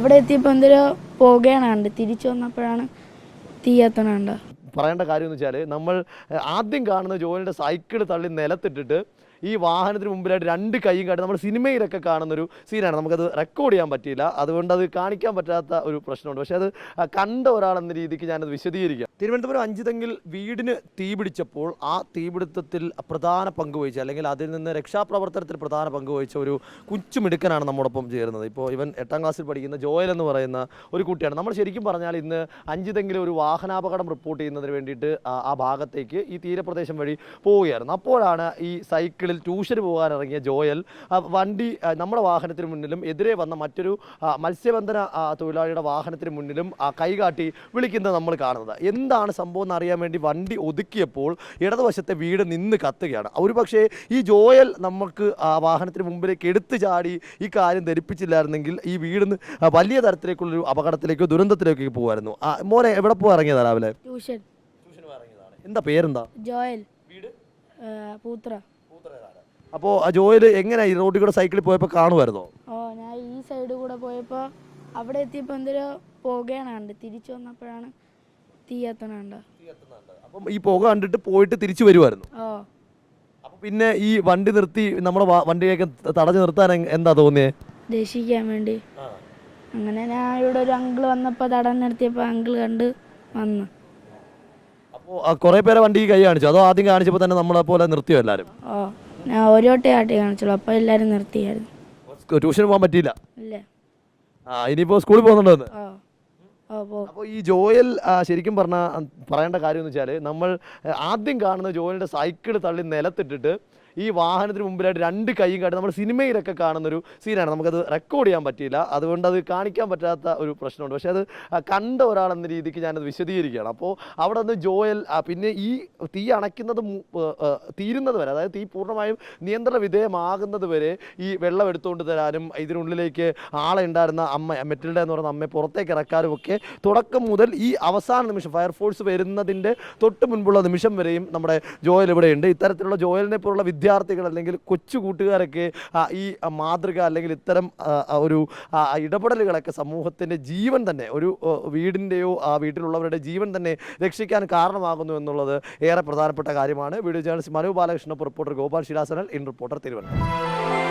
അവിടെ എത്തിയപ്പോൾ എന്തൊരു പുകയാണ് കണ്ട്. തിരിച്ചു വന്നപ്പോഴാണ് തീയത്തണ പറയേണ്ട കാര്യം എന്ന് വെച്ചാൽ നമ്മൾ ആദ്യം കാണുന്ന ജോലിയുടെ സൈക്കിൾ തള്ളി നിലത്തിട്ടിട്ട് ഈ വാഹനത്തിന് മുമ്പിലായിട്ട് രണ്ട് കൈയും കാട്ടി നമ്മൾ സിനിമയിലൊക്കെ കാണുന്നൊരു സീനാണ്. നമുക്കത് റെക്കോർഡ് ചെയ്യാൻ പറ്റിയില്ല, അതുകൊണ്ട് അത് കാണിക്കാൻ പറ്റാത്ത ഒരു പ്രശ്നമുണ്ട്. പക്ഷേ അത് കണ്ട ഒരാളെന്ന രീതിക്ക് ഞാനത് വിശദീകരിക്കാം. തിരുവനന്തപുരം അഞ്ചുതെങ്ങിൽ വീടിന് തീപിടിച്ചപ്പോൾ ആ തീപിടുത്തത്തിൽ പ്രധാന പങ്ക് വഹിച്ച, അല്ലെങ്കിൽ അതിൽ നിന്ന് രക്ഷാപ്രവർത്തനത്തിൽ പ്രധാന പങ്ക് വഹിച്ച ഒരു കൊച്ചുമിടുക്കനാണ് നമ്മോടൊപ്പം ചേരുന്നത്. ഇപ്പോൾ ഇവൻ 8ാം ക്ലാസ്സിൽ പഠിക്കുന്ന ജോയൽ എന്ന് പറയുന്ന ഒരു കുട്ടിയാണ്. നമ്മൾ ശരിക്കും പറഞ്ഞാൽ ഇന്ന് അഞ്ചുതെങ്ങിൽ ഒരു വാഹനാപകടം റിപ്പോർട്ട് ചെയ്യുന്നതിന് വേണ്ടിയിട്ട് ആ ഭാഗത്തേക്ക് ഈ തീരപ്രദേശം വഴി പോവുകയായിരുന്നു. അപ്പോഴാണ് ഈ സൈക്കിളിൽ ട്യൂഷന് പോകാനിറങ്ങിയ ജോയൽ വണ്ടി നമ്മുടെ വാഹനത്തിന് മുന്നിലും എതിരെ വന്ന മറ്റൊരു മത്സ്യബന്ധന തൊഴിലാളിയുടെ വാഹനത്തിന് മുന്നിലും കൈകാട്ടി വിളിക്കുന്നത് നമ്മൾ കാണുന്നത്. എന്താണ് സംഭവം എന്ന് അറിയാൻ വേണ്ടി വണ്ടി ഒതുക്കിയപ്പോൾ ഇടതുവശത്തെ വീട് നിന്ന് കത്തുകയാണ്. ഒരുപക്ഷേ ഈ ജോയൽ നമുക്ക് വാഹനത്തിന് മുമ്പിലേക്ക് എടുത്തു ചാടി ഈ കാര്യം ധരിപ്പിച്ചില്ലായിരുന്നെങ്കിൽ ഈ വീടിന് വലിയ തരത്തിലേക്കുള്ളൊരു അപകടത്തിലേക്കോ ദുരന്തത്തിലേക്കോ പോകുമായിരുന്നു. മോനെ എവിടെ പോയി ഇറങ്ങിയതാ രാവിലെ? ട്യൂഷൻ ഇറങ്ങിയതാണ്. എന്താ പേരെന്താ? ജോയൽ. വീട് പൂത്ര. അപ്പോൾ ആ ജോയൽ എങ്ങനെ ഈ റോഡിൽ കൂടെ സൈക്കിളിൽ പോയപ്പോൾ കാണുമായിരുന്നോ? ഞാൻ ഈ സൈഡ് കൂടെ പോയപ്പോൾ അവിടെ എത്തിയപ്പോൾ എന്തൊരു പുകയാണ് കണ്ട്. തിരിച്ചു വന്നപ്പോഴാണ് തീയത്തണ. അപ്പം ഈ പുക കണ്ടിട്ട് പോയിട്ട് തിരിച്ചു വരുമായിരുന്നു. അപ്പൊ പിന്നെ ഈ വണ്ടി നിർത്തി നമ്മുടെ വണ്ടിയൊക്കെ തടഞ്ഞു നിർത്താൻ എന്താ തോന്നിയേ? രക്ഷിക്കാൻ വേണ്ടി. അങ്ങനെ ഞാൻ ഇവിടെ ഒരു അങ്കിൾ വന്നപ്പോൾ തടഞ്ഞു നിർത്തിയപ്പോൾ അങ്കിൾ കണ്ട് വന്നു. അപ്പോൾ കുറേ പേരെ വണ്ടി കൈ കാണിച്ചു, അതോ ആദ്യം കാണിച്ചപ്പോൾ തന്നെ നമ്മളെ പോലെ നിർത്തിയോ എല്ലാവരും? ഞാൻ ഒരു വട്ടേ ആട്ടി കാണിച്ചുള്ളൂ, അപ്പോൾ എല്ലാവരും നിർത്തിയായിരുന്നു. ട്യൂഷന് പോകാൻ പറ്റിയില്ല? ഇല്ല. ഇനിയിപ്പോൾ സ്കൂളിൽ പോകുന്നുണ്ടോ? അപ്പോൾ ഈ ജോയൽ ശരിക്കും പറയേണ്ട കാര്യം എന്ന് വെച്ചാൽ നമ്മൾ ആദ്യം കാണുന്ന ജോയലിൻ്റെ സൈക്കിൾ തള്ളി നിലത്തിട്ടിട്ട് ഈ വാഹനത്തിന് മുമ്പിലായിട്ട് രണ്ട് കൈയും കാട്ടി നമ്മൾ സിനിമയിലൊക്കെ കാണുന്നൊരു സീനാണ്. നമുക്കത് റെക്കോർഡ് ചെയ്യാൻ പറ്റിയില്ല, അതുകൊണ്ട് അത് കാണിക്കാൻ പറ്റാത്ത ഒരു പ്രശ്നമുണ്ട്. പക്ഷേ അത് കണ്ട ഒരാളെന്ന രീതിക്ക് ഞാനത് വിശദീകരിക്കുകയാണ്. അപ്പോൾ അവിടെ നിന്ന് ജോയൽ പിന്നെ ഈ തീ അണയ്ക്കുന്നത് തീരുന്നത് വരെ, അതായത് തീ പൂർണ്ണമായും നിയന്ത്രണ വിധേയമാകുന്നത് വരെ ഈ വെള്ളം എടുത്തുകൊണ്ട് തരാനും ഇതിനുള്ളിലേക്ക് ആളെ ഉണ്ടായിരുന്ന അമ്മ മെറ്റിൽഡ എന്ന് പറയുന്ന അമ്മയെ പുറത്തേക്ക് ഇറക്കാനും ഒക്കെ തുടക്കം മുതൽ ഈ അവസാന നിമിഷം ഫയർഫോഴ്സ് വരുന്നതിൻ്റെ തൊട്ട് മുൻപുള്ള നിമിഷം വരെയും നമ്മുടെ ജോയൽ ഇവിടെയുണ്ട്. ഇത്തരത്തിലുള്ള ജോയലിനെ പോലുള്ള വിദ്യാർത്ഥികൾ അല്ലെങ്കിൽ കൊച്ചു കൂട്ടുകാരൊക്കെ ഈ മാതൃക അല്ലെങ്കിൽ ഇത്തരം ഒരു ഇടപെടലുകളൊക്കെ സമൂഹത്തിൻ്റെ ജീവൻ തന്നെ, ഒരു വീടിൻ്റെയോ ആ വീട്ടിലുള്ളവരുടെ ജീവൻ തന്നെ രക്ഷിക്കാൻ കാരണമാകുന്നു എന്നുള്ളത് ഏറെ പ്രധാനപ്പെട്ട കാര്യമാണ്. Video journalist Manu Balakrishna, reporter Gopal ശിലാസനൽ, ഇൻ റിപ്പോർട്ടർ തിരുവനന്തപുരം.